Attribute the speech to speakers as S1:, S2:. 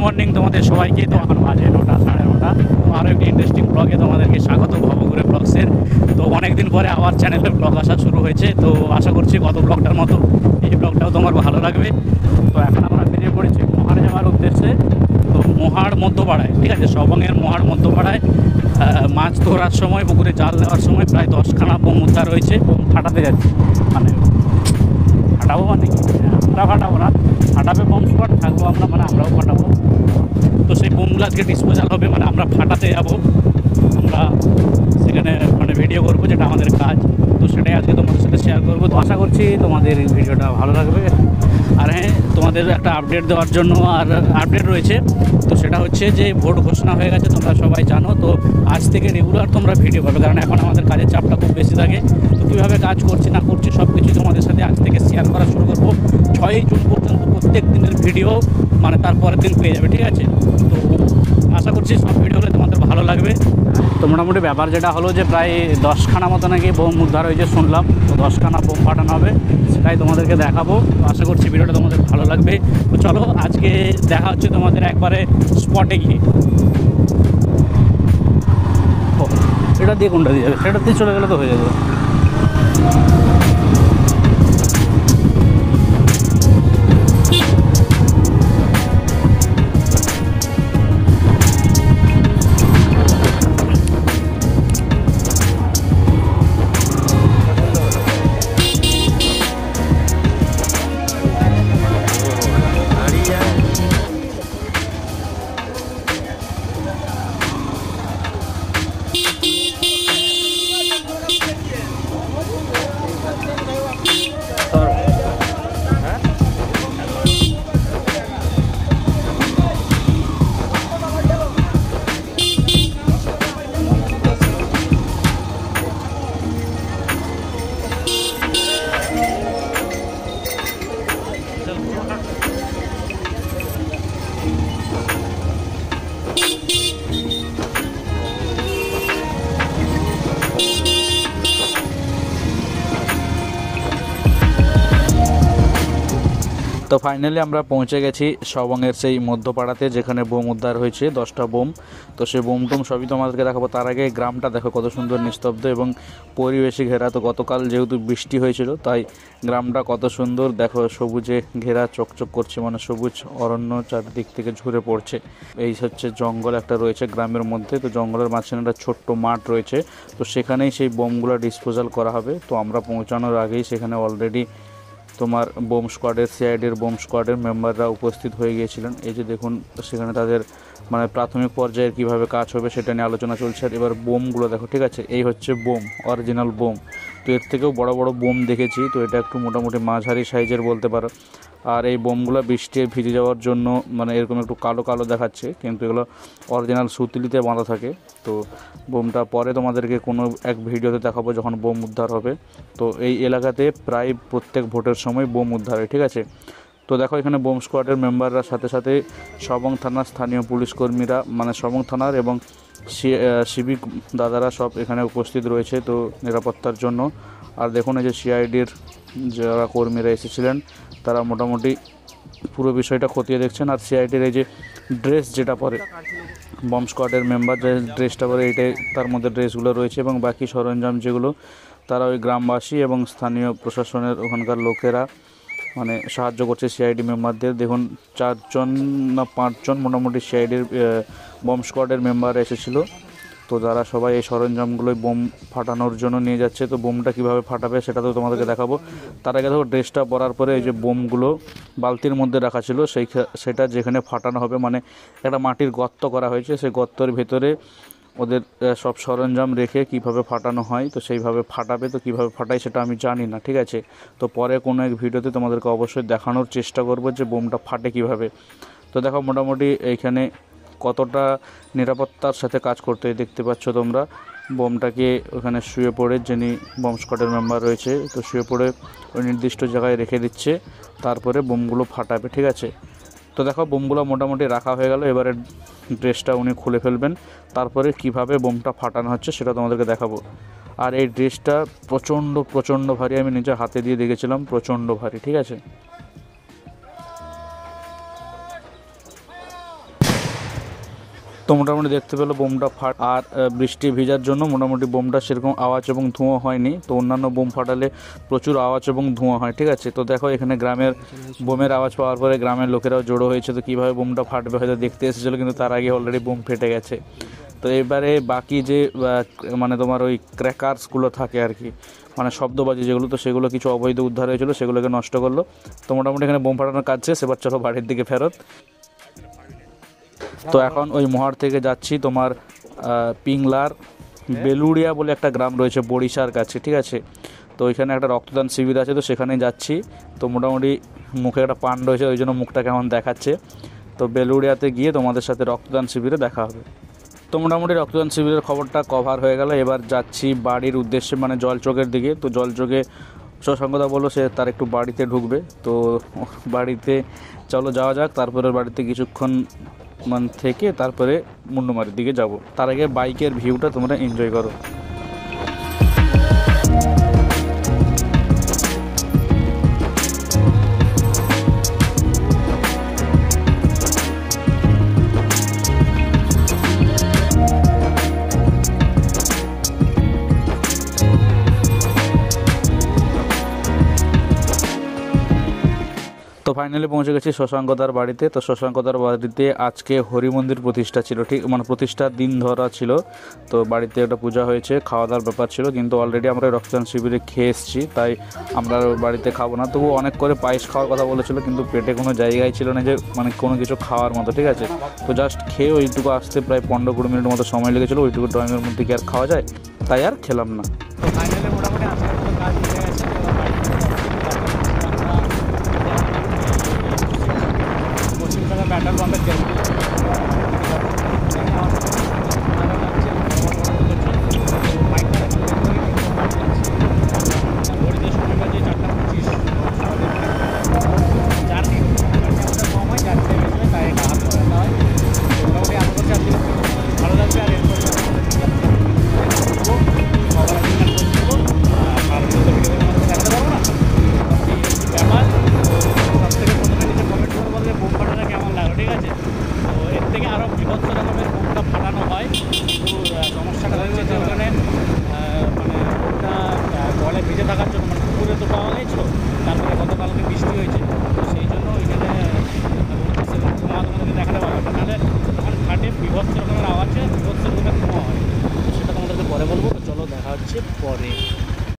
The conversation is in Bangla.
S1: মর্নিং তোমাদের সবাইকে। তো এখন বাজে 9টা 9:30। তো আরও একটি ইন্টারেস্টিং ব্লগে তোমাদেরকে স্বাগত, ভবঘুরে ব্লগসের। তো অনেকদিন পরে আবার চ্যানেলে ব্লগ আসা শুরু হয়েছে। তো আশা করছি গত ব্লগটার মতো এই ব্লগটাও তোমার ভালো লাগবে। তো এখন আমরা বেরিয়ে পড়েছি মহাড় যাওয়ার উদ্দেশ্যে। তো মহাড় মধ্যপাড়ায়, ঠিক আছে, সবংয়ের মহাড় মধ্যপাড়ায় মাছ ধরার সময়, পুকুরে জাল দেওয়ার সময় প্রায় 10খানা বোম উদ্ধার হয়েছে। বোম ফাটাতে যাচ্ছে, মানে ফাটাবো মানে আমরা ফাটাবো না, ফাটাবে বোম স্কোয়াড, থাকবো আমরা, মানে আমরাও ফাটাবো। তো সেই বোমগুলো আজকে ডিসপোজাল হবে, মানে আমরা ফাটাতে যাবো, আমরা সেখানে মানে ভিডিও করবো, যেটা আমাদের কাজ। তো সেটাই আজকে তোমাদের সাথে শেয়ার করবো। তো আশা করছি তোমাদের এই ভিডিওটা ভালো লাগবে। আর হ্যাঁ, তোমাদের একটা আপডেট দেওয়ার জন্য আর আপডেট রয়েছে। তো সেটা হচ্ছে যে ভোট ঘোষণা হয়ে গেছে, তোমরা সবাই জানো। তো আজ থেকে রেগুলার তোমরা ভিডিও পাবে, কারণ এখন আমাদের কাজের চাপটা খুব বেশি থাকে। তো কীভাবে কাজ করছি না করছি সব কিছুই তোমাদের সাথে আজ থেকে শেয়ার করা শুরু করবো। 6ই জুন পর্যন্ত প্রত্যেক দিনের ভিডিও মানে তারপরের দিন পেয়ে যাবে, ঠিক আছে। তো আশা করছি সব ভিডিওগুলো তোমাদের ভালো লাগবে। তো মোটামুটি ব্যাপার যেটা হলো যে প্রায় 10খানা মতো নাকি বোম উদ্ধার হয়েছে শুনলাম। তো 10খানা বোম ফাটানো হবে, সেটাই তোমাদেরকে দেখাবো। তো আশা করছি ভিডিওটা তোমাদের ভালো লাগবে। তো চলো আজকে দেখা হচ্ছে তোমাদের একবারে স্পটে গিয়ে। এটা দিয়ে কোনটা দিয়ে যাবে, সেটা দিয়ে চলে গেলে তো হয়ে যাবে। তো ফাইনালি আমরা পৌঁছে গেছি সবংয়ের সেই মধ্যপাড়াতে, যেখানে বোম উদ্ধার হয়েছে 10টা বোম। তো সেই বোম টোম সবই তোমাদেরকে দেখাবো। তার আগে গ্রামটা দেখো কত সুন্দর নিস্তব্ধ এবং পরিবেশে ঘেরা। তো গতকাল যেহেতু বৃষ্টি হয়েছিল, তাই গ্রামটা কত সুন্দর দেখো, সবুজে ঘেরা, চকচক করছে, মানে সবুজ অরণ্য চারদিক থেকে ঝরে পড়ছে। এই হচ্ছে জঙ্গল একটা রয়েছে গ্রামের মধ্যে। তো জঙ্গলের মাঝখানে একটা ছোট্ট মাঠ রয়েছে, তো সেখানেই সেই বোমগুলো ডিসপোজাল করা হবে। তো আমরা পৌঁছানোর আগেই সেখানে অলরেডি তোমার বোম স্কোয়াডের, সিআইডির বোম স্কোয়াডের মেম্বাররা উপস্থিত হয়ে গিয়েছিলেন। এই যে দেখুন, সেখানে তাদের মানে প্রাথমিক পর্যায়ের কীভাবে কাজ হবে সেটা নিয়ে আলোচনা চলছে। আর এবার বোমগুলো দেখো, ঠিক আছে, এই হচ্ছে বোম, অরিজিনাল বোম। তো এর থেকেও বড় বড় বোম দেখেছি, তো এটা একটু মোটামুটি মাঝারি সাইজের বলতে পারো। আর এই বোমগুলো বৃষ্টি ভিজে যাওয়ার জন্য মানে এরকম একটু কালো কালো দেখাচ্ছে, কিন্তু এগুলো অরিজিনাল সুতলিতে বাঁধা থাকে। তো বোমটা পরে তোমাদেরকে কোনো এক ভিডিওতে দেখাবো যখন বোম উদ্ধার হবে। তো এই এলাকাতে প্রায় প্রত্যেক ভোটের সময় বোম উদ্ধার হয়, ঠিক আছে। তো দেখো এখানে বোম স্কোয়াডের মেম্বাররা, সাথে সাথে সবং থানার স্থানীয় পুলিশ কর্মীরা, মানে সবং থানার এবং সিভিক দাদারা সব এখানে উপস্থিত রয়েছে, তো নিরাপত্তার জন্য। আর দেখুন এই যে সিআইডির যারা কর্মীরা এসেছিলেন, তারা মোটামুটি পুরো বিষয়টা খতিয়ে দেখছেন। আর সিআইডির এই যে ড্রেস যেটা পরে, বম স্কোয়াডের মেম্বার যে ড্রেসটা পরে, এইটাই তার মধ্যে ড্রেসগুলো রয়েছে, এবং বাকি সরঞ্জাম যেগুলো তারা ওই গ্রামবাসী এবং স্থানীয় প্রশাসনের ওখানকার লোকেরা মানে সাহায্য করছে সিআইডি মেম্বারদের। দেখুন 4জন না 5জন মোটামুটি সিআইডির বম স্কোয়াডের মেম্বার এসেছিলো। তো তারা সবাই এই সরঞ্জামগুলোই বোম ফাটানোর জন্য নিয়ে যাচ্ছে। তো বোমটা কীভাবে ফাটাবে সেটা তো তোমাদেরকে দেখাবো। তার আগে দেখো ড্রেসটা পরার পরে এই যে বোমগুলো বালতির মধ্যে রাখা ছিল, সেটা যেখানে ফাটানো হবে, মানে একটা মাটির গর্ত করা হয়েছে, সেই গর্তের ভেতরে ওদের সব সরঞ্জাম রেখে কিভাবে ফাটানো হয়, তো সেইভাবে ফাটাবে। তো কীভাবে ফাটায় সেটা আমি জানি না, ঠিক আছে। তো পরে কোনো এক ভিডিওতে তোমাদেরকে অবশ্যই দেখানোর চেষ্টা করবো যে বোমটা ফাটে কিভাবে। তো দেখো মোটামুটি এইখানে কতটা নিরাপত্তার সাথে কাজ করতে দেখতে পাচ্ছ তোমরা। বোমটাকে ওখানে শুয়ে পড়ে, যিনি বম স্কোয়াডের মেম্বার রয়েছে, তো শুয়ে পড়ে ওই নির্দিষ্ট জায়গায় রেখে দিচ্ছে, তারপরে বোমগুলো ফাটাবে, ঠিক আছে। তো দেখো বোমগুলো মোটামুটি রাখা হয়ে গেল। এবারে ড্রেসটা উনি খুলে ফেলবেন, তারপরে কিভাবে বোমটা ফাটানো হচ্ছে সেটা তোমাদেরকে দেখাবো। আর এই ড্রেসটা প্রচণ্ড ভারী, আমি নিজে হাতে দিয়ে দেখেছিলাম, প্রচণ্ড ভারী, ঠিক আছে। তো মোটামুটি দেখতে পেলো বোমটা ফাট, আর বৃষ্টি ভিজার জন্য মোটামুটি বোমটা সেরকম আওয়াজ এবং ধোঁয়া হয়নি। তো অন্যান্য বোম ফাটালে প্রচুর আওয়াজ এবং ধোঁয়া হয়, ঠিক আছে। তো দেখো এখানে গ্রামের বোমের আওয়াজ পাওয়ার পরে গ্রামের লোকেরাও জড়ো হয়েছে। তো কীভাবে বোমটা ফাটবে হয়তো দেখতে এসেছিলো, কিন্তু তার আগে অলরেডি বোম ফেটে গেছে। তো এবারে বাকি যে মানে তোমার ওই ক্র্যাকার্সগুলো থাকে আর কি, মানে শব্দবাজি যেগুলো, তো সেগুলো কিছু অবৈধ উদ্ধার হয়েছিল, সেগুলোকে নষ্ট করলো। তো মোটামুটি এখানে বোম ফাটানোর কাজ শেষ, এবার চলো বাড়ির দিকে ফেরত। তো এখন ওই মহার থেকে যাচ্ছি তোমার পিংলার বেলুড়িয়া বলে একটা গ্রাম রয়েছে বড়িশার কাছে, ঠিক আছে। তো ওইখানে একটা রক্তদান শিবির আছে, তো সেখানে যাচ্ছি। তো মোটামুটি মুখে একটা পান রয়েছে, ওই জন্য মুখটা কেমন দেখাচ্ছে। তো বেলুড়িয়াতে গিয়ে তোমাদের সাথে রক্তদান শিবিরে দেখা হবে। তো মোটামুটি রক্তদান শিবিরের খবরটা কভার হয়ে গেল। এবার যাচ্ছি বাড়ির উদ্দেশ্যে, মানে জলচকের দিকে। তো জলচকে শশাঙ্কদা বললো সে তার একটু বাড়িতে ঢুকবে, তো বাড়িতে চলো যাওয়া যাক। তারপরে বাড়িতে কিছুক্ষণ থেকে তারপরে মুন্ডুমারির দিকে যাব। তার আগে বাইকের ভিউটা তোমরা এনজয় করো। তো ফাইনালি পৌঁছে গেছি শশাঙ্কদার বাড়িতে। তো শশাঙ্কদার বাড়িতে আজকে হরি মন্দির প্রতিষ্ঠা ছিল, ঠিক মানে প্রতিষ্ঠার দিন ধরা ছিল। তো বাড়িতে একটা পূজা হয়েছে, খাওয়া দাওয়ার ব্যাপার ছিল, কিন্তু অলরেডি আমরা রক্তদান শিবিরে খেয়ে এসেছি, তাই আমরা বাড়িতে খাবো না। তবু অনেক করে পায়েস খাওয়ার কথা বলেছিল, কিন্তু পেটে কোনো জায়গায় ছিল না যে মানে কোনো কিছু খাওয়ার মতো, ঠিক আছে। তো জাস্ট খেয়ে ওইটুকু আসতে প্রায় 15-20 মিনিটের মতো সময় লেগেছিলো। ওইটুকু টাইমের মধ্যে কি আর খাওয়া যায়, তাই আর খেলাম না।
S2: তো ফাইনালি মোটামুটি আজকের মতো কাজ হয়ে গেছে। পশ্চিমবঙ্গের পেট্রোল পাম্পের